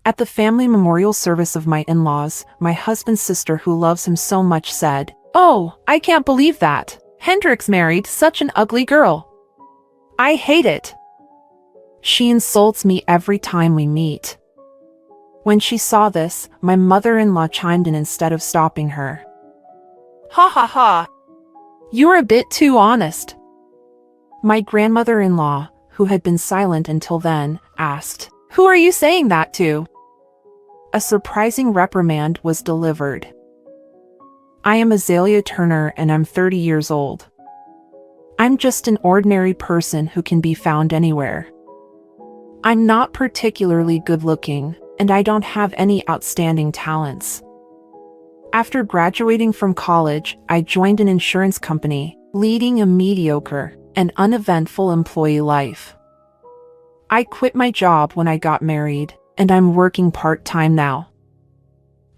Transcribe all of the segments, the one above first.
At the family memorial service of my in-laws, my husband's sister who loves him so much said, "Oh, I can't believe that. Hendrix married such an ugly girl. I hate it. She insults me every time we meet." When she saw this, my mother-in-law chimed in instead of stopping her. "Ha ha ha. You're a bit too honest." My grandmother-in-law, who had been silent until then, asked, "Who are you saying that to?" A surprising reprimand was delivered. "I am Azalea Turner and I'm 30 years old. I'm just an ordinary person who can be found anywhere. I'm not particularly good-looking, and I don't have any outstanding talents. After graduating from college, I joined an insurance company, leading a mediocre and uneventful employee life. I quit my job when I got married, and I'm working part-time now.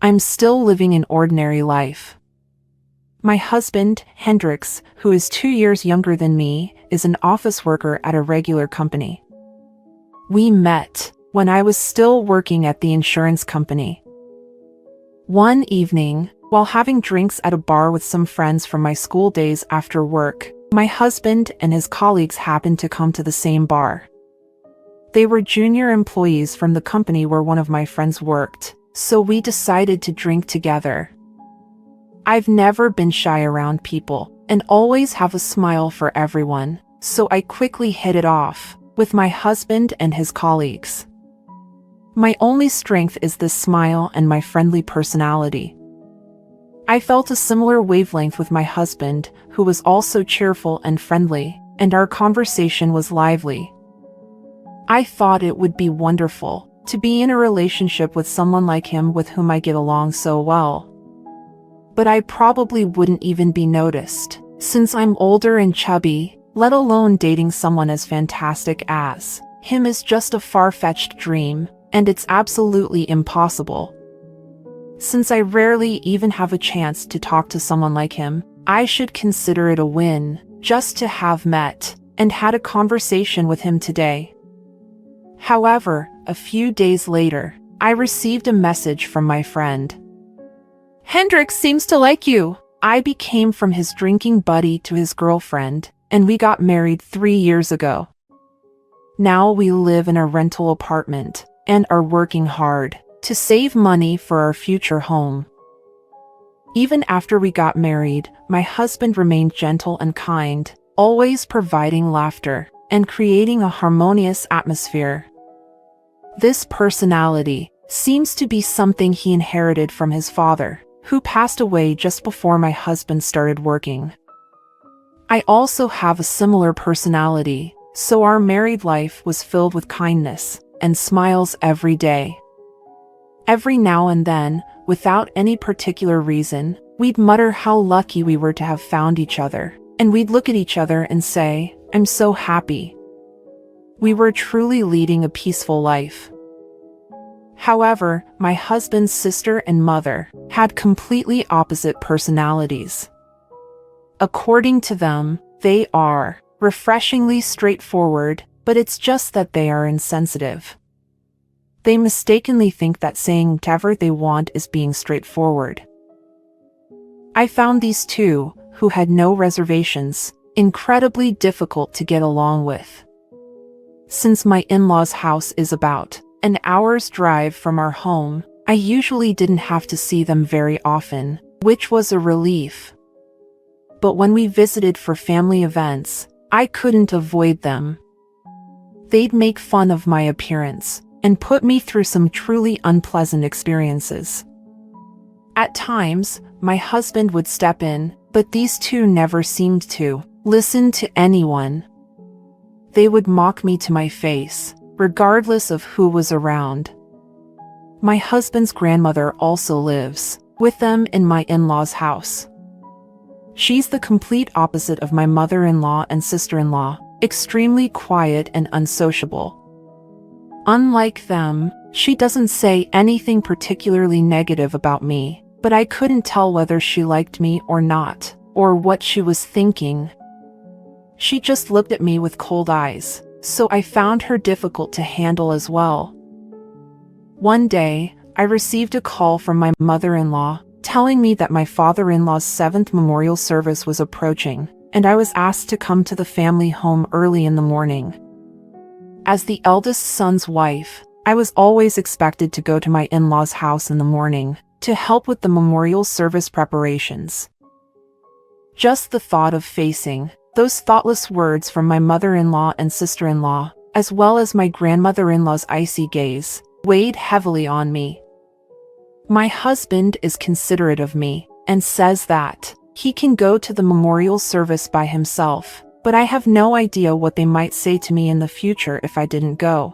I'm still living an ordinary life. My husband, Hendrix, who is 2 years younger than me, is an office worker at a regular company. We met when I was still working at the insurance company. One evening, while having drinks at a bar with some friends from my school days after work, my husband and his colleagues happened to come to the same bar. They were junior employees from the company where one of my friends worked, so we decided to drink together. I've never been shy around people, and always have a smile for everyone, so I quickly hit it off with my husband and his colleagues. My only strength is this smile and my friendly personality. I felt a similar wavelength with my husband, who was also cheerful and friendly, and our conversation was lively. I thought it would be wonderful to be in a relationship with someone like him with whom I get along so well. But I probably wouldn't even be noticed, since I'm older and chubby, let alone dating someone as fantastic as him is just a far-fetched dream, and it's absolutely impossible. Since I rarely even have a chance to talk to someone like him, I should consider it a win just to have met and had a conversation with him today. However, a few days later, I received a message from my friend. "Hendrix seems to like you." I became from his drinking buddy to his girlfriend, and we got married 3 years ago. Now we live in a rental apartment and are working hard to save money for our future home. Even after we got married, my husband remained gentle and kind, always providing laughter and creating a harmonious atmosphere. This personality seems to be something he inherited from his father, who passed away just before my husband started working. I also have a similar personality, so our married life was filled with kindness and smiles every day. Every now and then, without any particular reason, we'd mutter how lucky we were to have found each other, and we'd look at each other and say, "I'm so happy." We were truly leading a peaceful life. However, my husband's sister and mother had completely opposite personalities. According to them, they are refreshingly straightforward, but it's just that they are insensitive. They mistakenly think that saying whatever they want is being straightforward. I found these two, who had no reservations, incredibly difficult to get along with. Since my in-laws' house is about an hour's drive from our home, I usually didn't have to see them very often, which was a relief. But when we visited for family events, I couldn't avoid them. They'd make fun of my appearance and put me through some truly unpleasant experiences. At times, my husband would step in, but these two never seemed to listen to anyone. They would mock me to my face, regardless of who was around. My husband's grandmother also lives with them in my in-laws' house. She's the complete opposite of my mother-in-law and sister-in-law, extremely quiet and unsociable. Unlike them, she doesn't say anything particularly negative about me, but I couldn't tell whether she liked me or not, or what she was thinking. She just looked at me with cold eyes, so I found her difficult to handle as well. One day, I received a call from my mother-in-law telling me that my father-in-law's 7th memorial service was approaching, and I was asked to come to the family home early in the morning. As the eldest son's wife, I was always expected to go to my in-laws' house in the morning to help with the memorial service preparations. Just the thought of facing those thoughtless words from my mother-in-law and sister-in-law, as well as my grandmother-in-law's icy gaze, weighed heavily on me. My husband is considerate of me and says that he can go to the memorial service by himself, but I have no idea what they might say to me in the future if I didn't go.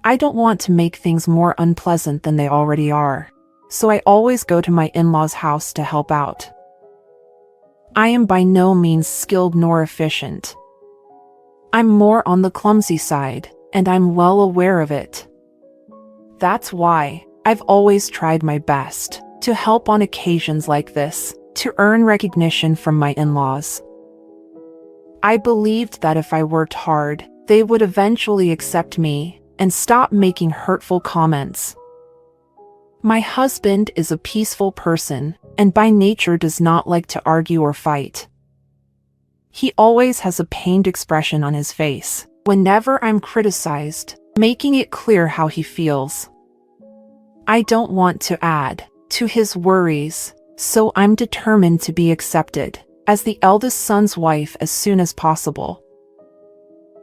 I don't want to make things more unpleasant than they already are, so I always go to my in-laws' house to help out. I am by no means skilled nor efficient. I'm more on the clumsy side, and I'm well aware of it. That's why I've always tried my best to help on occasions like this, to earn recognition from my in-laws. I believed that if I worked hard, they would eventually accept me and stop making hurtful comments. My husband is a peaceful person, and by nature does not like to argue or fight. He always has a pained expression on his face whenever I'm criticized, making it clear how he feels. I don't want to add to his worries, so I'm determined to be accepted as the eldest son's wife as soon as possible.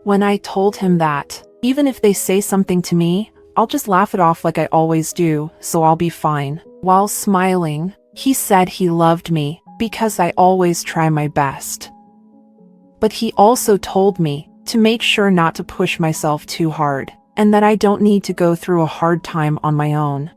When I told him that, even if they say something to me, I'll just laugh it off like I always do, so I'll be fine. While smiling, he said he loved me because I always try my best. But he also told me to make sure not to push myself too hard, and that I don't need to go through a hard time on my own.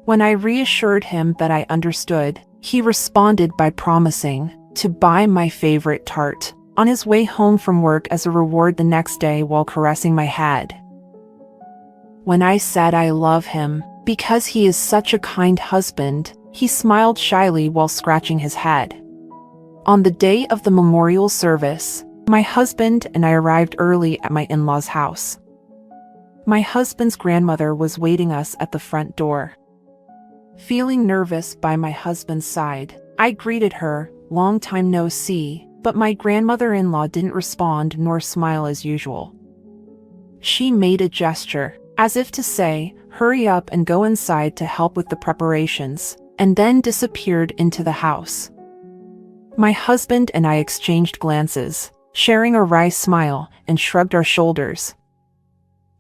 When I reassured him that I understood, he responded by promising to buy my favorite tart on his way home from work as a reward the next day while caressing my head. When I said I love him because he is such a kind husband, he smiled shyly while scratching his head. On the day of the memorial service, my husband and I arrived early at my in-laws' house. My husband's grandmother was waiting us at the front door. Feeling nervous by my husband's side, I greeted her, "Long time no see," but my grandmother-in-law didn't respond nor smile as usual. She made a gesture, as if to say, "Hurry up and go inside to help with the preparations," and then disappeared into the house. My husband and I exchanged glances, sharing a wry smile, and shrugged our shoulders.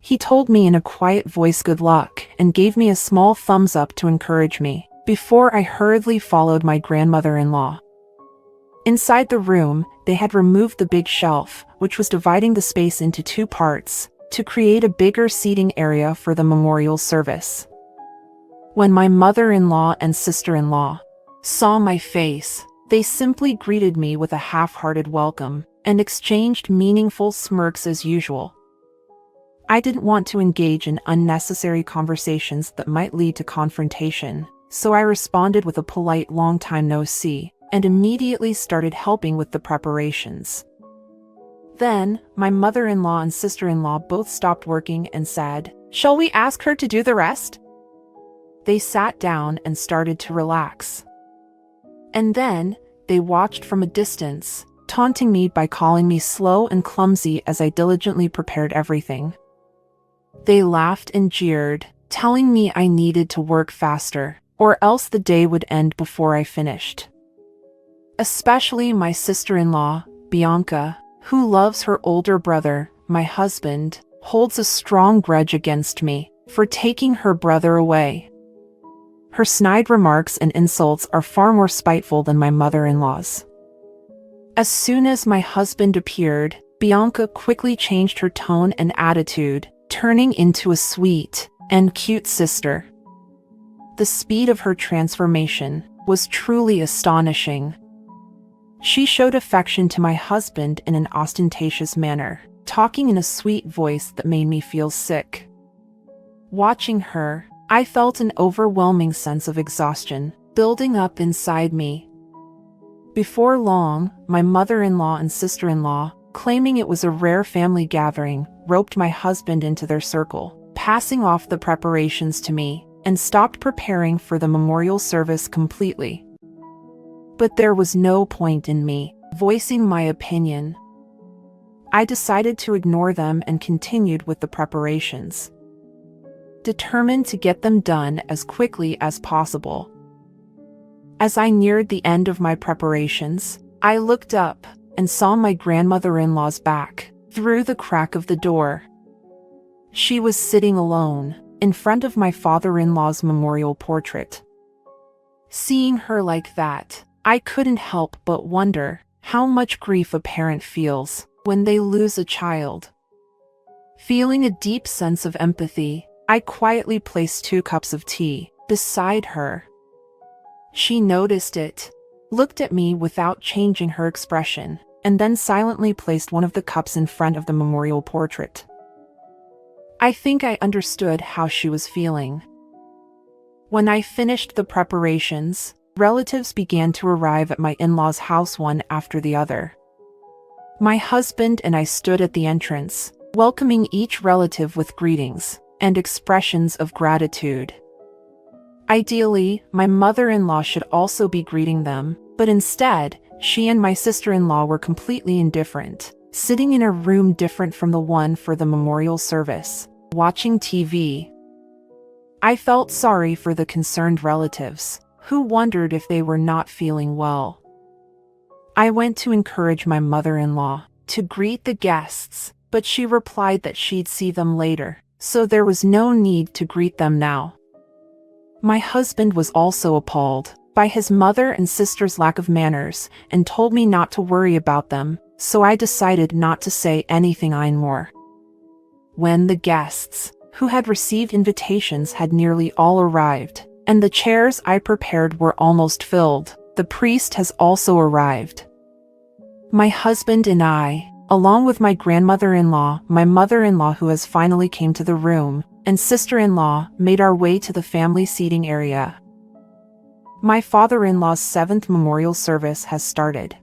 He told me in a quiet voice good luck and gave me a small thumbs up to encourage me, before I hurriedly followed my grandmother-in-law. Inside the room, they had removed the big shelf, which was dividing the space into 2 parts, to create a bigger seating area for the memorial service. When my mother-in-law and sister-in-law saw my face, they simply greeted me with a half-hearted welcome and exchanged meaningful smirks as usual. I didn't want to engage in unnecessary conversations that might lead to confrontation, so I responded with a polite "long time no see," and immediately started helping with the preparations. Then, my mother-in-law and sister-in-law both stopped working and said, "Shall we ask her to do the rest?" They sat down and started to relax. And then, they watched from a distance, taunting me by calling me slow and clumsy as I diligently prepared everything. They laughed and jeered, telling me I needed to work faster, or else the day would end before I finished. Especially my sister-in-law, Bianca, who loves her older brother, my husband, holds a strong grudge against me for taking her brother away. Her snide remarks and insults are far more spiteful than my mother-in-law's. As soon as my husband appeared, Bianca quickly changed her tone and attitude, turning into a sweet and cute sister. The speed of her transformation was truly astonishing. She showed affection to my husband in an ostentatious manner, talking in a sweet voice that made me feel sick. Watching her, I felt an overwhelming sense of exhaustion building up inside me. Before long, my mother-in-law and sister-in-law, claiming it was a rare family gathering, roped my husband into their circle, passing off the preparations to me, and stopped preparing for the memorial service completely. But there was no point in me voicing my opinion. I decided to ignore them and continued with the preparations, determined to get them done as quickly as possible. As I neared the end of my preparations, I looked up and saw my grandmother-in-law's back through the crack of the door. She was sitting alone in front of my father-in-law's memorial portrait. Seeing her like that, I couldn't help but wonder how much grief a parent feels when they lose a child. Feeling a deep sense of empathy, I quietly placed 2 cups of tea beside her. She noticed it, looked at me without changing her expression, and then silently placed one of the cups in front of the memorial portrait. I think I understood how she was feeling. When I finished the preparations, relatives began to arrive at my in-laws' house one after the other. My husband and I stood at the entrance, welcoming each relative with greetings and expressions of gratitude. Ideally, my mother-in-law should also be greeting them, but instead, she and my sister-in-law were completely indifferent, sitting in a room different from the one for the memorial service, watching TV. I felt sorry for the concerned relatives, who wondered if they were not feeling well. I went to encourage my mother-in-law to greet the guests, but she replied that she'd see them later, so there was no need to greet them now. My husband was also appalled by his mother and sister's lack of manners and told me not to worry about them, so I decided not to say anything anymore. When the guests, who had received invitations, had nearly all arrived, and the chairs I prepared were almost filled, the priest has also arrived. My husband and I, along with my grandmother-in-law, my mother-in-law who has finally came to the room, and sister-in-law, made our way to the family seating area. My father-in-law's 7th memorial service has started.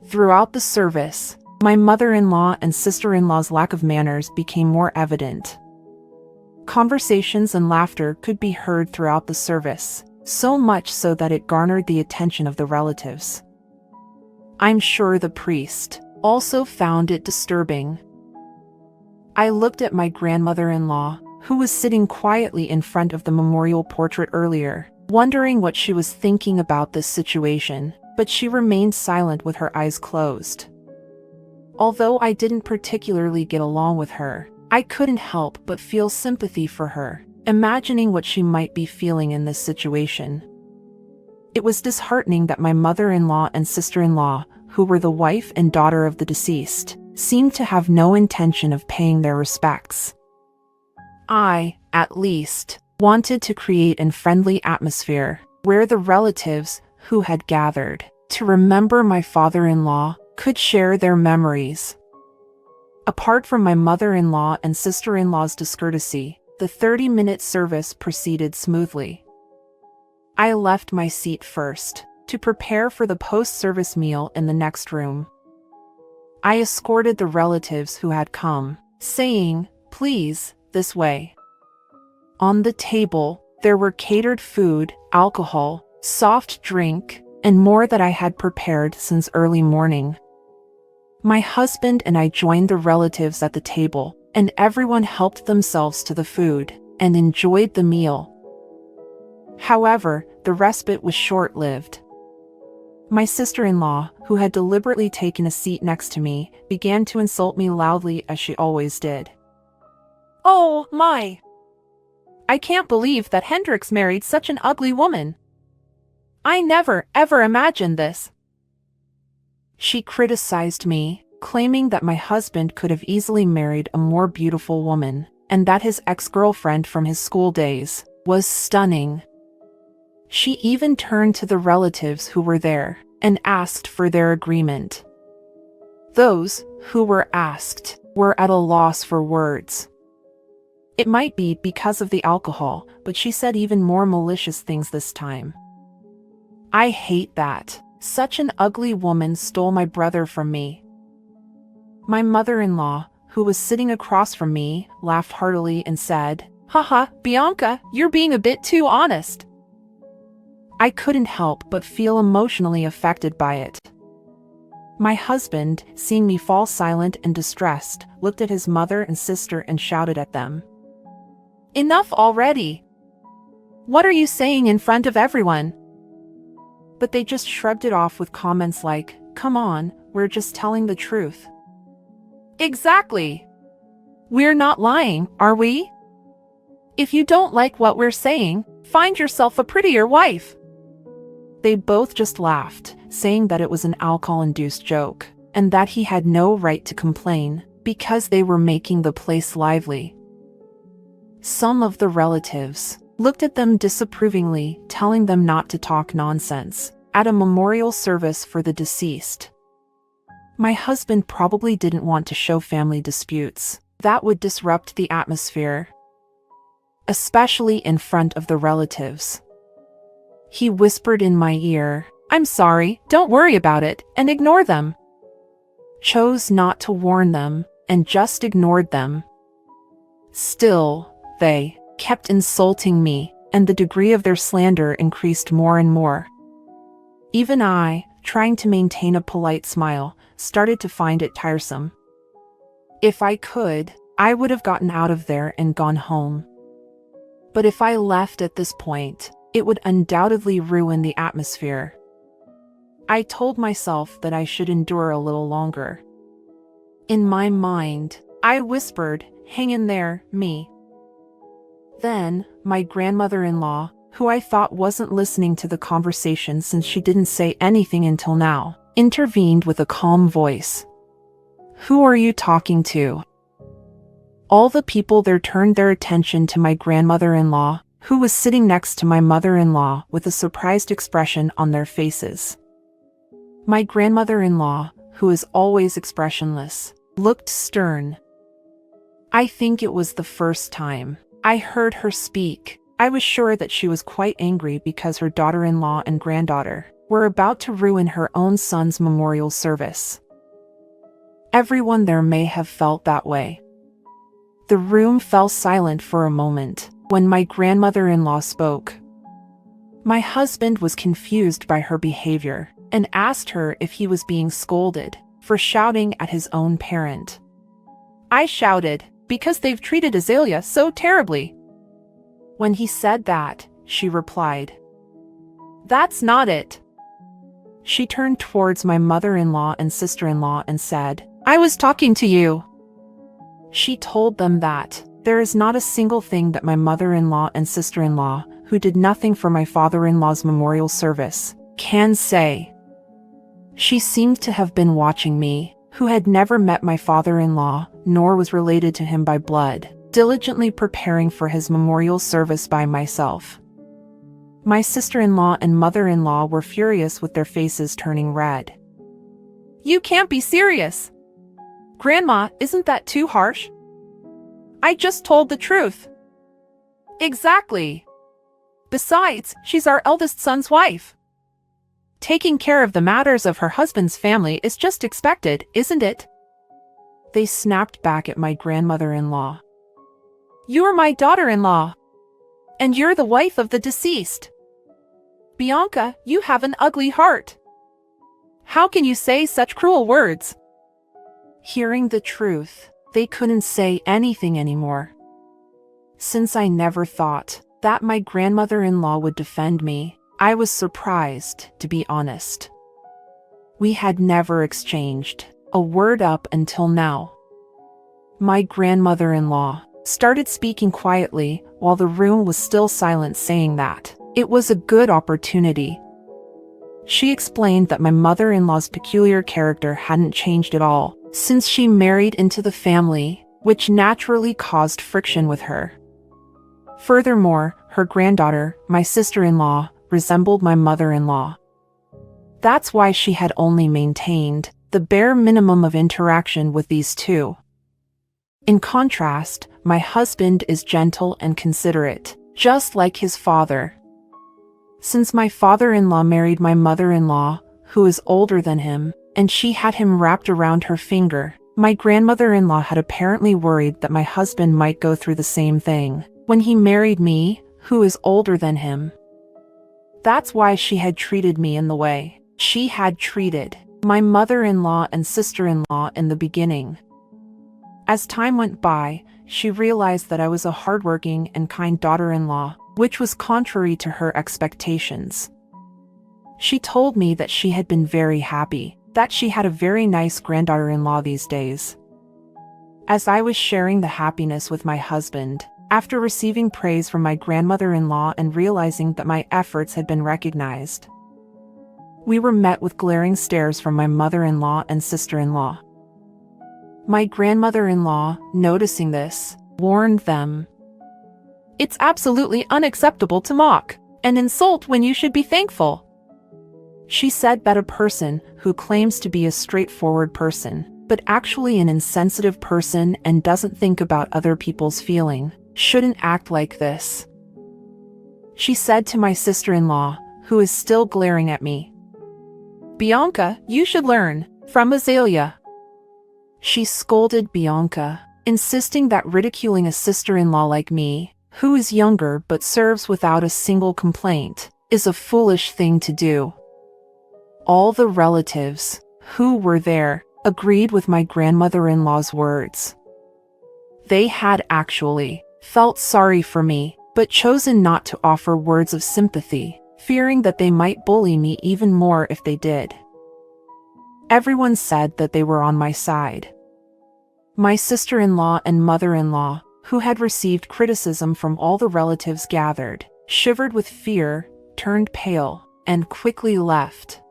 Throughout the service, my mother-in-law and sister-in-law's lack of manners became more evident. Conversations and laughter could be heard throughout the service, so much so that it garnered the attention of the relatives. I'm sure the priest also found it disturbing. I looked at my grandmother-in-law, who was sitting quietly in front of the memorial portrait earlier, wondering what she was thinking about this situation, but she remained silent with her eyes closed. Although I didn't particularly get along with her, I couldn't help but feel sympathy for her, imagining what she might be feeling in this situation. It was disheartening that my mother-in-law and sister-in-law, who were the wife and daughter of the deceased, seemed to have no intention of paying their respects. I, at least, wanted to create a friendly atmosphere where the relatives who had gathered to remember my father-in-law could share their memories. Apart from my mother-in-law and sister-in-law's discourtesy, the 30-minute service proceeded smoothly. I left my seat first to prepare for the post-service meal in the next room. I escorted the relatives who had come, saying, "Please, this way." On the table, there were catered food, alcohol, soft drink, and more that I had prepared since early morning. My husband and I joined the relatives at the table, and everyone helped themselves to the food and enjoyed the meal. However, the respite was short-lived. My sister-in-law, who had deliberately taken a seat next to me, began to insult me loudly as she always did. "Oh, my! I can't believe that Hendrix married such an ugly woman. I never, ever imagined this." She criticized me, claiming that my husband could have easily married a more beautiful woman, and that his ex-girlfriend from his school days was stunning. She even turned to the relatives who were there and asked for their agreement. Those who were asked were at a loss for words. It might be because of the alcohol, but she said even more malicious things this time. "I hate that. Such an ugly woman stole my brother from me." My mother-in-law, who was sitting across from me, laughed heartily and said, "Haha, Bianca, you're being a bit too honest." I couldn't help but feel emotionally affected by it. My husband, seeing me fall silent and distressed, looked at his mother and sister and shouted at them, "Enough already! What are you saying in front of everyone?" But they just shrugged it off with comments like, "Come on, we're just telling the truth." Exactly! We're not lying, are we? If you don't like what we're saying, find yourself a prettier wife. They both just laughed, saying that it was an alcohol-induced joke, and that he had no right to complain, because they were making the place lively. Some of the relatives looked at them disapprovingly, telling them not to talk nonsense at a memorial service for the deceased. My husband probably didn't want to show family disputes. That would disrupt the atmosphere, especially in front of the relatives. He whispered in my ear, "I'm sorry, don't worry about it," and ignore them. Chose not to warn them, and just ignored them. Still, they kept insulting me, and the degree of their slander increased more and more. Even I, trying to maintain a polite smile, started to find it tiresome. If I could, I would have gotten out of there and gone home. But if I left at this point, it would undoubtedly ruin the atmosphere. I told myself that I should endure a little longer. In my mind, I whispered, "Hang in there, me." Then, my grandmother-in-law, who I thought wasn't listening to the conversation since she didn't say anything until now, intervened with a calm voice. "Who are you talking to?" All the people there turned their attention to my grandmother-in-law, who was sitting next to my mother-in-law with a surprised expression on their faces. My grandmother-in-law, who is always expressionless, looked stern. I think it was the first time I heard her speak. I was sure that she was quite angry because her daughter-in-law and granddaughter were about to ruin her own son's memorial service. Everyone there may have felt that way. The room fell silent for a moment when my grandmother-in-law spoke. My husband was confused by her behavior and asked her if he was being scolded for shouting at his own parent. I shouted, "Because they've treated Azalea so terribly." When he said that, she replied, "That's not it." She turned towards my mother-in-law and sister-in-law and said, "I was talking to you." She told them that there is not a single thing that my mother-in-law and sister-in-law, who did nothing for my father-in-law's memorial service, can say. She seemed to have been watching me, who had never met my father-in-law, nor was related to him by blood, diligently preparing for his memorial service by myself. My sister-in-law and mother-in-law were furious with their faces turning red. "You can't be serious! Grandma, isn't that too harsh? I just told the truth." "Exactly. Besides, she's our eldest son's wife. Taking care of the matters of her husband's family is just expected, isn't it?" They snapped back at my grandmother-in-law. "You're my daughter-in-law. And you're the wife of the deceased. Bianca, you have an ugly heart. How can you say such cruel words?" Hearing the truth, they couldn't say anything anymore. Since I never thought that my grandmother-in-law would defend me, I was surprised, to be honest. We had never exchanged a word up until now. My grandmother-in-law started speaking quietly while the room was still silent, saying that it was a good opportunity. She explained that my mother-in-law's peculiar character hadn't changed at all since she married into the family, which naturally caused friction with her. Furthermore, her granddaughter, my sister-in-law, resembled my mother-in-law. That's why she had only maintained the bare minimum of interaction with these two. In contrast, my husband is gentle and considerate, just like his father. Since my father-in-law married my mother-in-law, who is older than him, and she had him wrapped around her finger, My grandmother-in-law had apparently worried that my husband might go through the same thing when he married me, who is older than him. That's why she had treated me in the way she had treated my mother-in-law and sister-in-law in the beginning. As time went by, she realized that I was a hardworking and kind daughter-in-law, which was contrary to her expectations. She told me that she had been very happy, that she had a very nice granddaughter-in-law these days. As I was sharing the happiness with my husband, after receiving praise from my grandmother-in-law and realizing that my efforts had been recognized, we were met with glaring stares from my mother-in-law and sister-in-law. My grandmother-in-law, noticing this, warned them. "It's absolutely unacceptable to mock and insult when you should be thankful." She said that a person who claims to be a straightforward person, but actually an insensitive person and doesn't think about other people's feeling, shouldn't act like this. She said to my sister-in-law, who is still glaring at me, "Bianca, you should learn from Azalea." She scolded Bianca, insisting that ridiculing a sister-in-law like me, who is younger but serves without a single complaint, is a foolish thing to do. All the relatives who were there agreed with my grandmother-in-law's words. They had actually felt sorry for me, but chosen not to offer words of sympathy, fearing that they might bully me even more if they did. Everyone said that they were on my side. My sister-in-law and mother-in-law, who had received criticism from all the relatives gathered, shivered with fear, turned pale, and quickly left.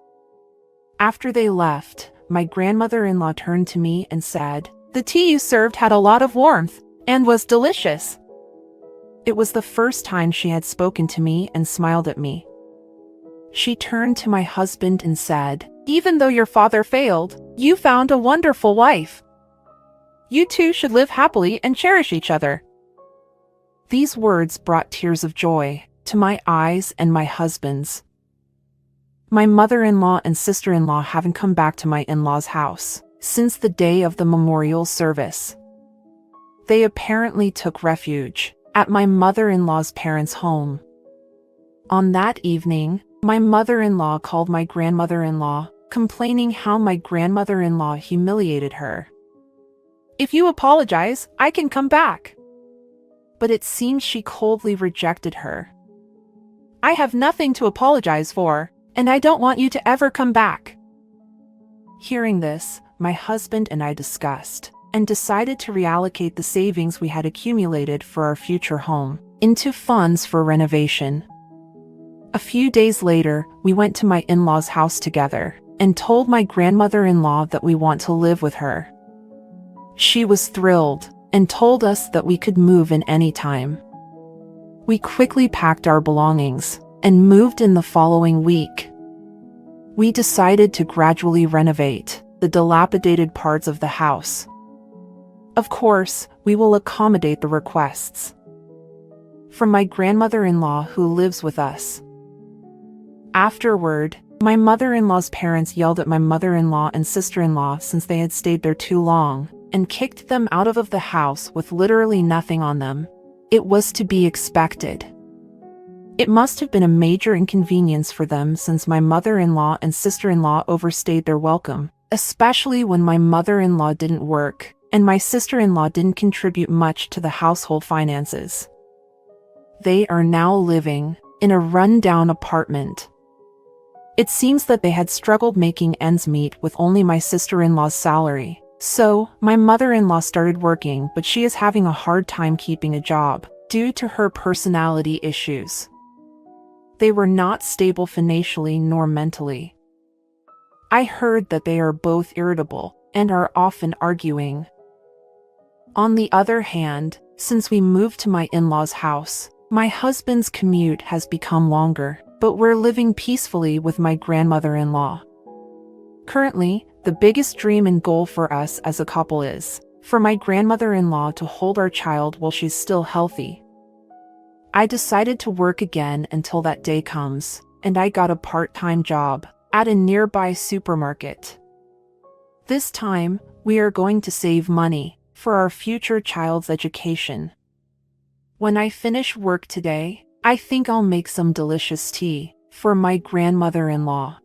After they left, my grandmother-in-law turned to me and said, "The tea you served had a lot of warmth and was delicious." It was the first time she had spoken to me and smiled at me. She turned to my husband and said, "Even though your father failed, you found a wonderful wife. You two should live happily and cherish each other." These words brought tears of joy to my eyes and my husband's. My mother-in-law and sister-in-law haven't come back to my in-laws' house since the day of the memorial service. They apparently took refuge at my mother-in-law's parents' home. On that evening, my mother-in-law called my grandmother-in-law, complaining how my grandmother-in-law humiliated her. "If you apologize, I can come back." But it seems she coldly rejected her. "I have nothing to apologize for, and I don't want you to ever come back." Hearing this, my husband and I discussed and decided to reallocate the savings we had accumulated for our future home into funds for renovation. A few days later, we went to my in-laws' house together and told my grandmother-in-law that we want to live with her. She was thrilled and told us that we could move in any time. We quickly packed our belongings and moved in the following week. We decided to gradually renovate the dilapidated parts of the house. Of course, we will accommodate the requests from my grandmother-in-law who lives with us. Afterward, my mother-in-law's parents yelled at my mother-in-law and sister-in-law since they had stayed there too long and kicked them out of the house with literally nothing on them. It was to be expected. It must have been a major inconvenience for them since my mother-in-law and sister-in-law overstayed their welcome, especially when my mother-in-law didn't work and my sister-in-law didn't contribute much to the household finances. They are now living in a run-down apartment. It seems that they had struggled making ends meet with only my sister-in-law's salary. So, my mother-in-law started working, but she is having a hard time keeping a job due to her personality issues. They were not stable financially nor mentally. I heard that they are both irritable and are often arguing. On the other hand, since we moved to my in-laws' house, my husband's commute has become longer, but we're living peacefully with my grandmother-in-law. Currently, the biggest dream and goal for us as a couple is for my grandmother-in-law to hold our child while she's still healthy. I decided to work again until that day comes, and I got a part-time job at a nearby supermarket. This time, We are going to save money for our future child's education. When I finish work today, I think I'll make some delicious tea for my grandmother-in-law.